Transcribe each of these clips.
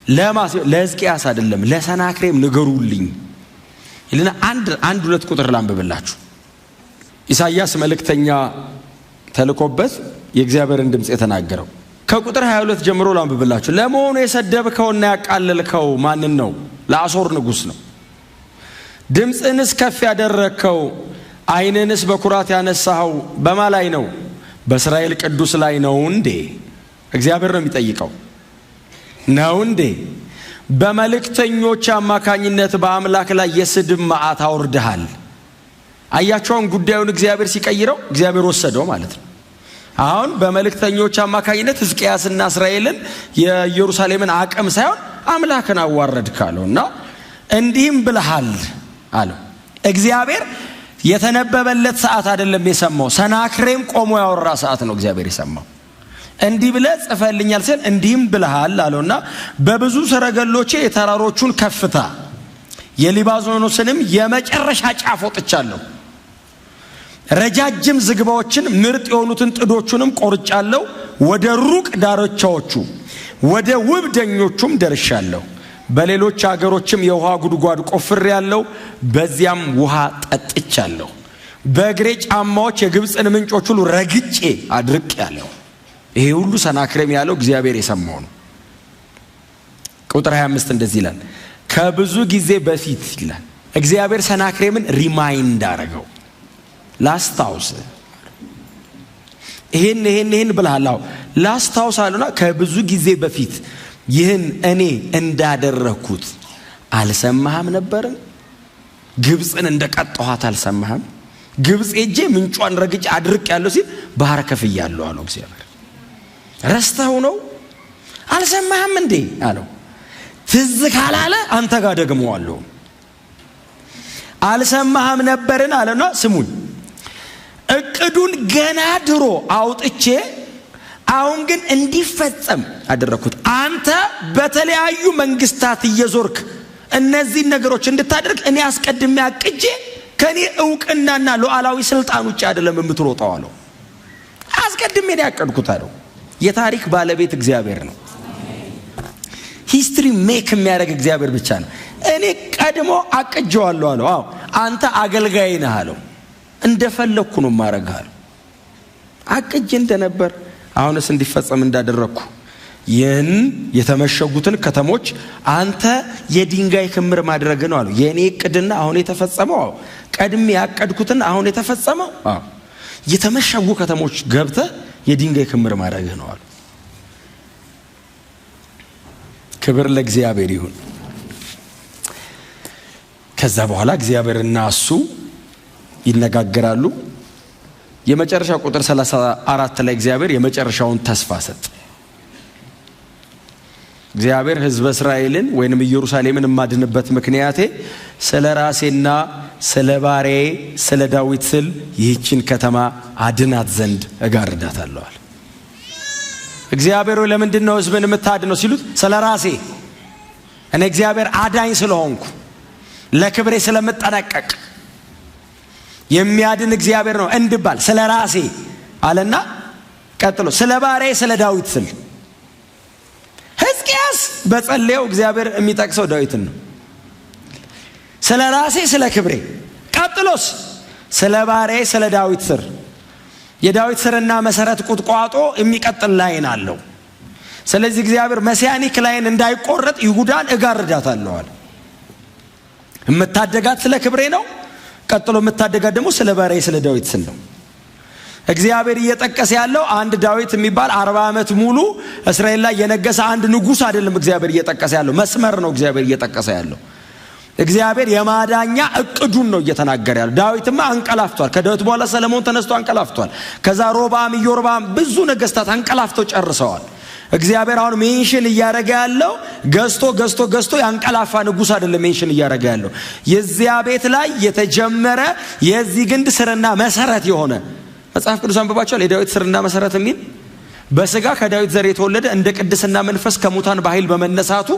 ለሕዝቅያስ አይደለም ለሰናክሬም ንገሩልኝ ይልና አንድ ሁለት ቁጥር ላንብብላችሁ። ኢሳይያስ መልእክተኛ ተልኮበት የእግዚአብሔርን ድምጽ የተናገረው ከቁጥር 22 ጀምሮ ላንብብላችሁ። ለመሆኑ የሰደብከውና ያቃለልከው ማንን ነው? ለአሦር ንጉሥ ነው። ድምጽንስ ከፍ ያደረግከው ዓይንንስ በኩራት ያነሳኸው በማ ላይ ነው? በእስራኤል ቅዱስ ላይ ነው እንዴ? እግዚአብሔር ነው የሚጠይቀው። ነው እንዴ? በመልእክተኞች አማካኝነት በአምላክ ላይ የስድብ መዓት አውርደሃል። አያቸውን ጉዳዩን እግዚአብሔር ሲቀይረው እግዚአብሔር ወሰደው ማለት ነው። አሁን በመልእክተኞች አማካኝነት ሕዝቅያስና እስራኤልን የኢየሩሳሌምን አቅም ሳይሆን አምላክን አዋረድክ አለውና እንዲህም ብለሃል አለው። እግዚአብሔር የተነበበለት ሰዓት አይደለም የሰማው፣ ሰናክሬም ቆሞ ያወራ ሰዓት ነው እግዚአብሔር የሰማው። እንዲህ ብለህ ጽፈልኛል ሲል እንዲህም ብለሃል አለውና በብዙ ሰረገሎቼ የተራሮቹን ከፍታ የሊባኖስንም የመጨረሻ ጫፍ ወጥቻለሁ። ረጃጅም ዝግባዎችን ምርጥ የሆኑትን ጥዶቹንም ቆርጫለሁ። ወደ ሩቅ ዳርቻዎቹ ወደ ውብ ደኞቹም ደርሻለሁ። በሌሎች አገሮችም የውሃ ጉድጓድ ቆፍሬያለሁ፣ በዚያም ውሃ ጠጥቻለሁ። በእግሬ ጫማዎች የግብፅን ምንጮች ሁሉ ረግጬ አድርቄያለሁ። ይሄ ሁሉ ሰናክሬም ያለው እግዚአብሔር የሰማው ነው። ቁጥር 25 እንደዚህ ይላል፣ ከብዙ ጊዜ በፊት ይላል እግዚአብሔር ሰናክሬምን ሪማይንድ አረገው። ላስታውስ ይሄን ብለሃል ላስታውስ አሉና ከብዙ ጊዜ በፊት ይህን እኔ እንዳደረኩት አልሰማህም ነበርን? ግብፅን እንደቀጣኋት አልሰማህም? ግብፅ ሄጄ ምንጯን ረግጬ አድርቄያለሁ ሲል ባህር ከፍያለሁ አለው እግዚአብሔር። ረስተው ነው? አልሰማህም እንዴ አለው። ትዝ ካላለ አንተ ጋር ደግመዋለሁ። አልሰማህም ነበርን አለና ስሙኝ፣ እቅዱን ገና ድሮ አውጥቼ አሁን ግን እንዲፈጸም አደረኩት። አንተ በተለያዩ መንግስታት እየዞርክ እነዚህ ነገሮች እንድታደርግ እኔ አስቀድሜ አቅጄ ከኔ ዕውቅናና ሉዓላዊ ስልጣን ውጭ አይደለም የምትሮጠው አለው። አስቀድሜ ነው ያቀድኩት አለው። የታሪክ ባለቤት እግዚአብሔር ነው። ሂስትሪ ሜክ የሚያደርግ እግዚአብሔር ብቻ ነው። እኔ ቀድሞ አቅጄዋለሁ አለው። አንተ አገልጋይ ነህ አለው። እንደፈለኩ ነው ማረጋል። አቅጄ እንደነበር አሁንስ እንዲፈጸም እንዳደረኩ ይህን የተመሸጉትን ከተሞች አንተ የድንጋይ ክምር ማድረግ ነው አለው። የኔ እቅድና አሁን የተፈጸመው ቀድሜ ያቀድኩትና አሁን የተፈጸመው የተመሸጉ ከተሞች ገብተህ የድንጋይ ክምር ማድረግ ነው አለው። ክብር ለእግዚአብሔር ይሁን። ከዛ በኋላ እግዚአብሔርና እሱ ይነጋገራሉ። የመጨረሻ ቁጥር 34 ላይ እግዚአብሔር የመጨረሻውን ተስፋ ሰጠ። እግዚአብሔር ሕዝበ እስራኤልን ወይንም ኢየሩሳሌምን የማድንበት ምክንያቴ ስለ ራሴና ስለ ባሪያዬ ስለ ዳዊት ስል ይህችን ከተማ አድናት ዘንድ እጋርዳታለሁ አለ። እግዚአብሔር ሆይ ለምንድን ነው ሕዝብን የምታድነው ሲሉት ስለ ራሴ እኔ እግዚአብሔር አዳኝ ስለሆንኩ ለክብሬ ስለምጠነቀቅ የሚያድን እግዚአብሔር ነው እንድባል ስለ ራሴ አለና ቀጥሎ ስለ ባሪያዬ ስለ ዳዊት ስል። ሕዝቅያስ በጸለየው እግዚአብሔር የሚጠቅሰው ዳዊትን ነው። ስለ ራሴ ስለ ክብሬ፣ ቀጥሎስ ስለ ባሪያዬ ስለ ዳዊት ስር። የዳዊት ስርና መሰረት ቁጥቋጦ የሚቀጥል ላይን አለው። ስለዚህ እግዚአብሔር መሲያኒክ ላይን እንዳይቆረጥ ይሁዳን እጋርዳታለሁ አለ። የምታደጋት ስለ ክብሬ ነው። ቀጥሎ የምታደጋት ደግሞ ስለ ባሪያዬ ስለ ዳዊት ስል ነው። እግዚአብሔር እየጠቀሰ ያለው አንድ ዳዊት የሚባል 40 ዓመት ሙሉ እስራኤል ላይ የነገሰ አንድ ንጉስ አይደለም። እግዚአብሔር እየጠቀሰ ያለው መስመር ነው። እግዚአብሔር እየጠቀሰ ያለው እግዚአብሔር የማዳኛ እቅዱን ነው እየተናገረ ያለው። ዳዊትማ አንቀላፍቷል። ከዳዊት በኋላ ሰለሞን ተነስቶ አንቀላፍቷል። ከዛ ሮብዓም ኢዮርብዓም ብዙ ነገስታት አንቀላፍተው ጨርሰዋል። እግዚአብሔር አሁን ሜንሽን እያረገ ያለው ገስቶ ያንቀላፋ ንጉስ አይደለም። ሜንሽን እያረገ ያለው የዚያ ቤት ላይ የተጀመረ የዚህ ግንድ ስርና መሰረት የሆነ መጽሐፍ ቅዱስ አንብባችኋል። የዳዊት ስርና መሰረት የሚል በስጋ ከዳዊት ዘር የተወለደ እንደ ቅድስና መንፈስ ከሙታን በኃይል በመነሳቱ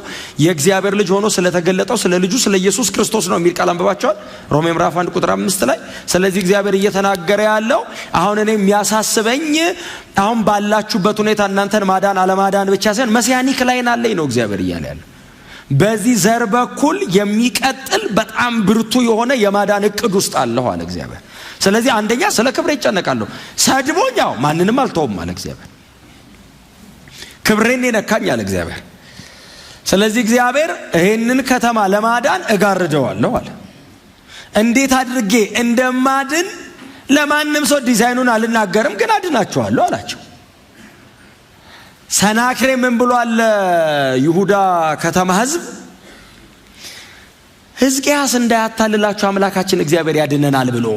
የእግዚአብሔር ልጅ ሆኖ ስለተገለጠው ስለ ልጁ ስለ ኢየሱስ ክርስቶስ ነው የሚል ቃል አንብባችኋል። ሮሜ ምዕራፍ 1 ቁጥር 5 ላይ። ስለዚህ እግዚአብሔር እየተናገረ ያለው አሁን እኔ የሚያሳስበኝ አሁን ባላችሁበት ሁኔታ እናንተን ማዳን አለማዳን ብቻ ሳይሆን መሲያኒክ ላይን አለኝ ነው እግዚአብሔር እያለ ያለው። በዚህ ዘር በኩል የሚቀጥል በጣም ብርቱ የሆነ የማዳን እቅድ ውስጥ አለው አለ እግዚአብሔር። ስለዚህ አንደኛ ስለ ክብሬ ይጨነቃለሁ። ሰድቦኛው ማንንም አልተውም አለ እግዚአብሔር። ክብሬን የነካኝ አለ እግዚአብሔር። ስለዚህ እግዚአብሔር ይሄንን ከተማ ለማዳን እጋርደዋለሁ አለ። እንዴት አድርጌ እንደማድን ለማንም ሰው ዲዛይኑን አልናገርም፣ ግን አድናቸዋለሁ አላቸው። ሰናክሬም ምን ብሏል? ይሁዳ ከተማ ህዝብ ሕዝቅያስ እንዳያታልላችሁ አምላካችን እግዚአብሔር ያድነናል ብሎ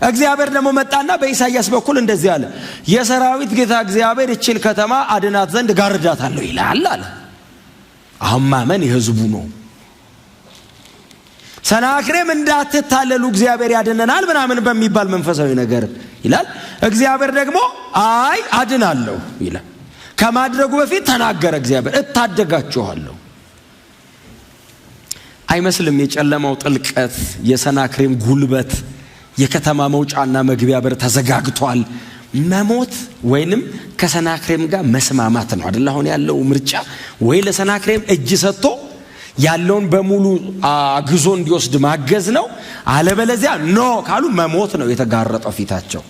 እግዚአብሔር ደግሞ መጣና በኢሳይያስ በኩል እንደዚህ አለ፣ የሰራዊት ጌታ እግዚአብሔር እቺን ከተማ አድናት ዘንድ ጋርዳታለሁ ይላል አለ። አሁን ማመን የህዝቡ ነው። ሰናክሬም እንዳትታለሉ እግዚአብሔር ያድነናል ምናምን በሚባል መንፈሳዊ ነገር ይላል። እግዚአብሔር ደግሞ አይ አድናለሁ ይላል። ከማድረጉ በፊት ተናገረ እግዚአብሔር፣ እታደጋችኋለሁ። አይመስልም? የጨለማው ጥልቀት፣ የሰናክሬም ጉልበት፣ የከተማ መውጫና መግቢያ በር ተዘጋግቷል። መሞት ወይንም ከሰናክሬም ጋር መስማማት ነው አይደል? አሁን ያለው ምርጫ ወይ ለሰናክሬም እጅ ሰጥቶ ያለውን በሙሉ አግዞ እንዲወስድ ማገዝ ነው፣ አለበለዚያ ኖ ካሉ መሞት ነው የተጋረጠው ፊታቸው።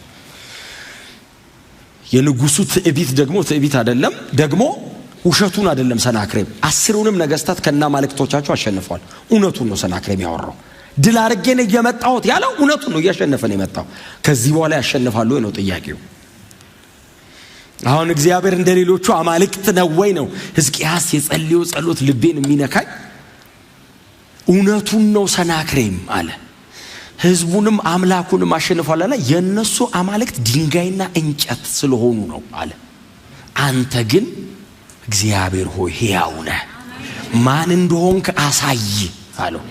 የንጉሱ ትዕቢት ደግሞ ትዕቢት አይደለም፣ ደግሞ ውሸቱን አይደለም። ሰናክሬም 10ሩንም ነገስታት ከና ማለክቶቻቸው አሸንፏል። እውነቱን ነው ሰናክሬም ያወራው። ድል አርጌ ነው የመጣሁት ያለው እውነቱን ነው። እያሸነፈ ነው የመጣው። ከዚህ በኋላ ያሸንፋሉ ወይ ነው ጥያቄው። አሁን እግዚአብሔር እንደሌሎቹ አማልክት ነው ወይ ነው? ሕዝቅያስ የጸለየው ጸሎት ልቤን የሚነካኝ እውነቱን ነው። ሰናክሬም አለ ህዝቡንም አምላኩንም አሸንፏል አለ። የነሱ አማልክት ድንጋይና እንጨት ስለሆኑ ነው አለ። አንተ ግን እግዚአብሔር ሆይ ሕያው ነህ፣ ማን እንደሆንክ አሳይ አለው።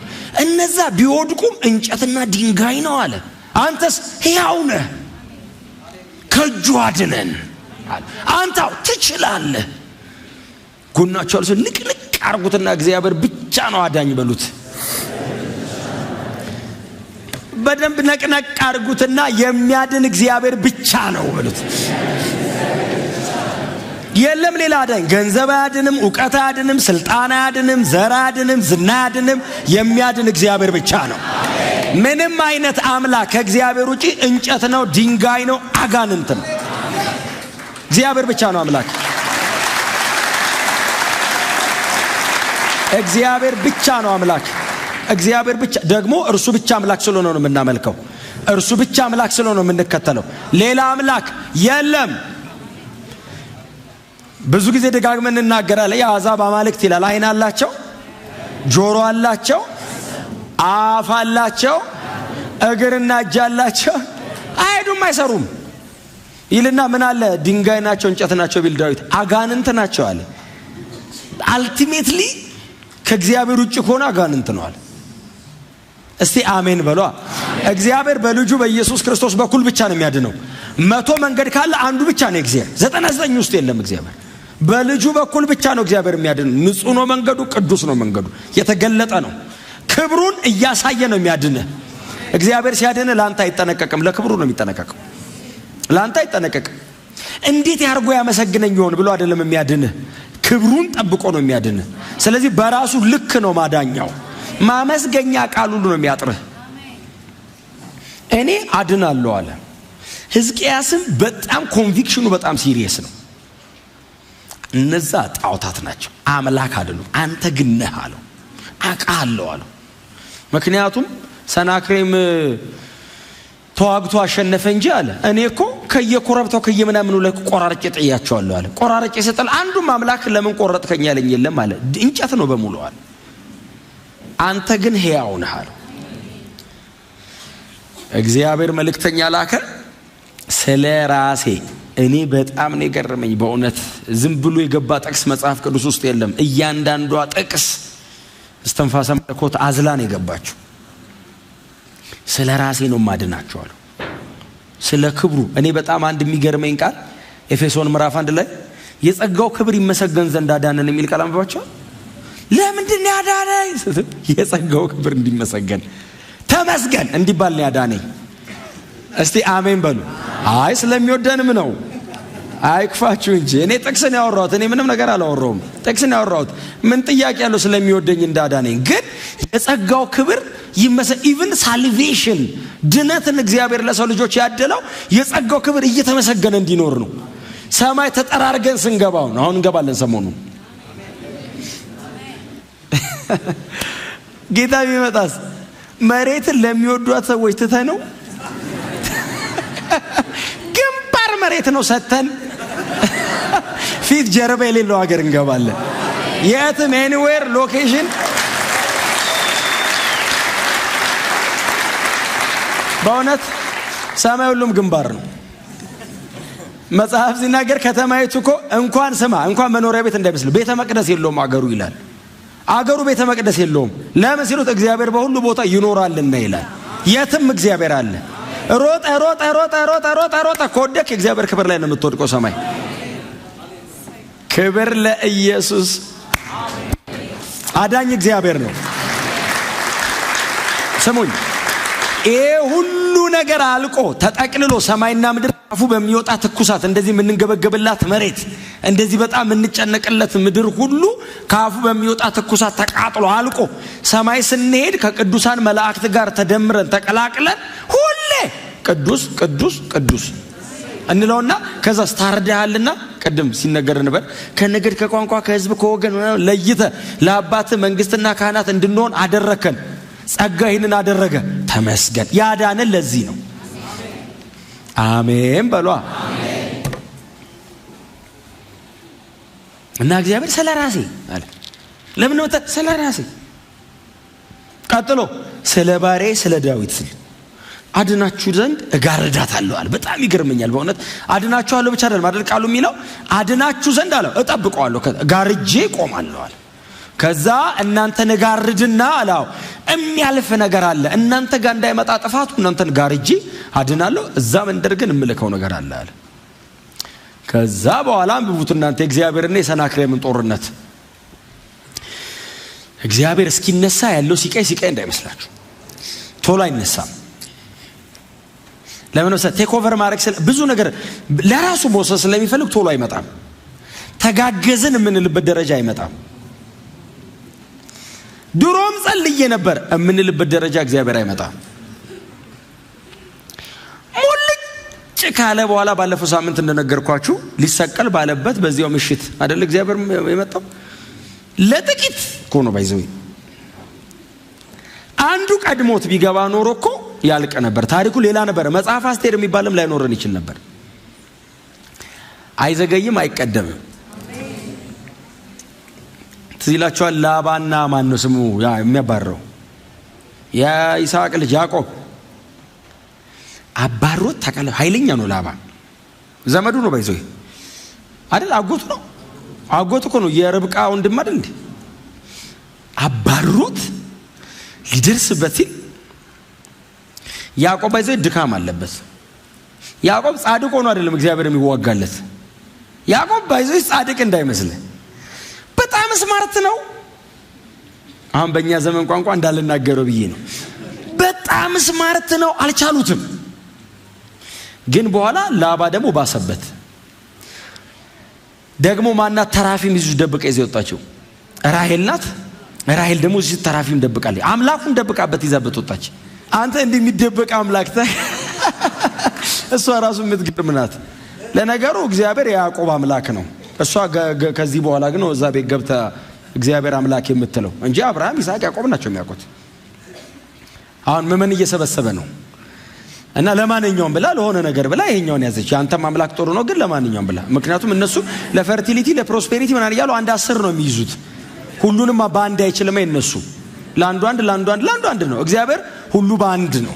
እነዛ ቢወድቁም እንጨትና ድንጋይ ነው አለ። አንተስ ሕያው ነህ፣ ከእጁ አድነን አለ። አንተው ትችላለህ። ጎናቸው ሰው ንቅንቅ አርጉትና እግዚአብሔር ብቻ ነው አዳኝ በሉት። በደንብ ነቅነቅ አርጉትና የሚያድን እግዚአብሔር ብቻ ነው በሉት። የለም ሌላ አዳኝ። ገንዘብ አያድንም፣ ዕውቀት አያድንም፣ ስልጣን አያድንም፣ ዘር አያድንም፣ ዝና አያድንም። የሚያድን እግዚአብሔር ብቻ ነው። ምንም አይነት አምላክ ከእግዚአብሔር ውጪ እንጨት ነው፣ ድንጋይ ነው፣ አጋንንት ነው። እግዚአብሔር ብቻ ነው አምላክ። እግዚአብሔር ብቻ ነው አምላክ። እግዚአብሔር ብቻ ደግሞ እርሱ ብቻ አምላክ ስለሆነ ነው የምናመልከው። እርሱ ብቻ አምላክ ስለሆነ ነው የምንከተለው። ሌላ አምላክ የለም። ብዙ ጊዜ ደጋግመን እናገራለን። የአሕዛብ አማልክት ይላል። አይን አላቸው፣ ጆሮ አላቸው፣ አፍ አላቸው፣ እግርና እጅ አላቸው፣ አይሄዱም፣ አይሰሩም ይልና ምን አለ? ድንጋይ ናቸው፣ እንጨት ናቸው ቢል ዳዊት አጋንንት ናቸው አለ። አልቲሜትሊ ከእግዚአብሔር ውጭ ከሆነ አጋንንት ነው አለ። እስቲ አሜን በሏ። እግዚአብሔር በልጁ በኢየሱስ ክርስቶስ በኩል ብቻ ነው የሚያድነው። 100 መንገድ ካለ አንዱ ብቻ ነው እግዚአብሔር። 99 ውስጥ የለም እግዚአብሔር። በልጁ በኩል ብቻ ነው እግዚአብሔር የሚያድነው። ንጹህ ነው መንገዱ፣ ቅዱስ ነው መንገዱ፣ የተገለጠ ነው። ክብሩን እያሳየ ነው የሚያድነው። እግዚአብሔር ሲያድነው ላንተ አይጠነቀቅም፣ ለክብሩ ነው የሚጠነቀቀው። ላንተ አይጠነቀቅም። እንዴት ያርጎ ያመሰግነኝ ይሆን ብሎ አይደለም የሚያድነው፣ ክብሩን ጠብቆ ነው የሚያድነው። ስለዚህ በራሱ ልክ ነው ማዳኛው። ማመስገኛ ቃል ሁሉ ነው የሚያጥርህ። እኔ አድናለሁ አለ። ሕዝቅያስም በጣም ኮንቪክሽኑ በጣም ሲሪየስ ነው። እነዛ ጣዖታት ናቸው፣ አምላክ አይደሉም። አንተ ግን ነህ አለው። አውቃለሁ አለው። ምክንያቱም ሰናክሬም ተዋግቶ አሸነፈ እንጂ አለ እኔ እኮ ከየኮረብታው ከየምናምኑ ላይ ቆራርጬ ጥያቸዋለሁ አለ። ቆራርጬ ሰጠል አንዱም አምላክ ለምን ቆረጥከኝ ያለኝ የለም አለ። እንጨት ነው በሙሉ አለ። አንተ ግን ሕያው ነህ አለው። እግዚአብሔር መልእክተኛ ላከ። ስለ ራሴ እኔ በጣም ነው የገረመኝ በእውነት። ዝም ብሎ የገባ ጥቅስ መጽሐፍ ቅዱስ ውስጥ የለም። እያንዳንዷ ጥቅስ እስትንፋሰ መለኮት አዝላ ነው የገባችው። ስለ ራሴ ነው ማድናቸው አለው። ስለ ክብሩ እኔ በጣም አንድ የሚገርመኝ ቃል ኤፌሶን ምዕራፍ 1 ላይ የጸጋው ክብር ይመሰገን ዘንድ አዳነን የሚል ቃል አንብባችኋል። ለምንድን ነው ያዳነኝ? የጸጋው ክብር እንዲመሰገን ተመስገን እንዲባል ነው ያዳነኝ። እስቲ አሜን በሉ። አይ ስለሚወደንም ነው አይክፋችሁ እንጂ እኔ ጥቅስን ያወራሁት እኔ ምንም ነገር አላወራሁም። ጥቅስን ያወራሁት ምን ጥያቄ ያለው ስለሚወደኝ እንዳዳነኝ። ግን የጸጋው ክብር ኢቭን ሳልቬሽን ድነትን እግዚአብሔር ለሰው ልጆች ያደለው የጸጋው ክብር እየተመሰገነ እንዲኖር ነው። ሰማይ ተጠራርገን ስንገባው ነው። አሁን እንገባለን ሰሞኑን ጌታ ቢመጣስ መሬትን ለሚወዷት ሰዎች ትተህ ነው? ግንባር መሬት ነው ሰተን ፊት ጀርባ የሌለው ሀገር እንገባለን። የትም ኤኒዌር ሎኬሽን በእውነት ሰማይ ሁሉም ግንባር ነው። መጽሐፍ ሲናገር ከተማይቱ እኮ እንኳን መኖሪያ ቤት እንዳይመስል ቤተ መቅደስ የለውም አገሩ ይላል። አገሩ ቤተ መቅደስ የለውም። ለምን ሲሉት እግዚአብሔር በሁሉ ቦታ ይኖራልና ይላል። የትም እግዚአብሔር አለ። ሮጠ ከወደቅ የእግዚአብሔር ክብር ላይ ነው የምትወድቀው ሰማይ። ክብር ለኢየሱስ። አዳኝ እግዚአብሔር ነው። ስሙኝ፣ ይሄ ሁሉ ነገር አልቆ ተጠቅልሎ ሰማይና ምድር ካፉ በሚወጣ ትኩሳት እንደዚህ የምንገበገብላት መሬት እንደዚህ በጣም የምንጨነቅለት ምድር ሁሉ ካፉ በሚወጣ ትኩሳት ተቃጥሎ አልቆ ሰማይ ስንሄድ ከቅዱሳን መላእክት ጋር ተደምረን ተቀላቅለን ሁሌ ቅዱስ ቅዱስ ቅዱስ እንለውና ከዛ ስታርዳልና ቀደም ሲነገር ነበር ከነገድ ከቋንቋ ከህዝብ ከወገን ለይተ ለአባት መንግስትና ካህናት እንድንሆን አደረከን። ጸጋ ይህንን አደረገ። ተመስገን። ያዳነን ለዚህ ነው። አሜን በሏ። እና እግዚአብሔር ስለራሴ አለ። ለምን ነው ስለራሴ? ቀጥሎ ስለ ባሬ ስለ ዳዊት ስል አድናችሁ ዘንድ እጋርዳታለሁ አለ። በጣም ይገርመኛል በእውነት። አድናችኋለሁ ብቻ አይደለም አይደል ቃሉ የሚለው አድናችሁ ዘንድ አለ እጠብቀዋለሁ ጋርጄ ቆማለሁ አለ። ከዛ እናንተን ጋርድና አላው የሚያልፍ ነገር አለ እናንተ ጋር እንዳይመጣ ጥፋቱ እናንተን ጋርጄ አድናለሁ። እዛ መንደር ግን እምልከው ነገር አለ አለ። ከዛ በኋላ አንብቡት እናንተ እግዚአብሔርና የሰናክሬምን ጦርነት። እግዚአብሔር እስኪነሳ ያለው ሲቃይ እንዳይመስላችሁ። ቶሎ አይነሳም። ለምን ነው ቴክ ኦቨር ማድረግ ብዙ ነገር ለራሱ መውሰድ ስለሚፈልግ ቶሎ አይመጣም። ተጋገዝን የምንልበት ደረጃ አይመጣም። ድሮም ጸልዬ ነበር የምንልበት ደረጃ እግዚአብሔር አይመጣም። ሙልጭ ካለ በኋላ ባለፈው ሳምንት እንደነገርኳችሁ ሊሰቀል ባለበት በዚያው ምሽት አይደል እግዚአብሔር የመጣው። ለጥቂት እኮ ነው ባይዘው አንዱ ቀድሞት ቢገባ ኖሮ እኮ ያልቅ ነበር። ታሪኩ ሌላ ነበር። መጽሐፍ አስቴር የሚባልም ላይኖረን ይችል ነበር። አይዘገይም፣ አይቀደምም። ትዚላችኋል ላባና ማን ነው ስሙ የሚያባረው የይስሐቅ ልጅ ያዕቆብ አባሮት ተቀለ ኃይለኛ ነው። ላባ ዘመዱ ነው ባይዘው አይደል? አጎቱ እኮ ነው የርብቃ ወንድም አይደል እንዴ? አባሮት ሊደርስበት ሲል ያዕቆብ ባይዘው ድካም አለበት። ያዕቆብ ጻድቅ ሆኖ አይደለም እግዚአብሔር የሚዋጋለት። ያዕቆብ ባይዘው ጻድቅ እንዳይመስል በጣም ስማርት ነው። አሁን በእኛ ዘመን ቋንቋ እንዳልናገረው ብዬ ነው። በጣም ስማርት ነው። አልቻሉትም። ግን በኋላ ላባ ደግሞ ባሰበት። ደግሞ ማናት ተራፊም ይዙ ደብቀ ይዘው ወጣቸው ራሔል ናት። ራሔል ደግሞ እዚህ ተራፊም ደብቃለች። አምላኩን ደብቃበት ይዛበት ወጣች። አንተ እንደሚደበቅ አምላክ እሷ ራሱ የምትገርም ናት። ለነገሩ እግዚአብሔር የያዕቆብ አምላክ ነው። እሷ ከዚህ በኋላ ግን እዛ ቤት ገብታ እግዚአብሔር አምላክ የምትለው እንጂ አብርሃም ይስሐቅ ያዕቆብ ናቸው የሚያውቁት። አሁን መመን እየሰበሰበ ነው እና ለማንኛውም ብላ ለሆነ ነገር ብላ ይሄኛውን ያዘች። አንተም አምላክ ጥሩ ነው ግን ለማንኛውም ብላ። ምክንያቱም እነሱ ለፈርቲሊቲ ለፕሮስፔሪቲ ምናምን እያሉ አንድ 10 ነው የሚይዙት። ሁሉንም በአንድ አይችልም። እነሱ ለአንዱ አንድ ነው። እግዚአብሔር ሁሉ በአንድ ነው።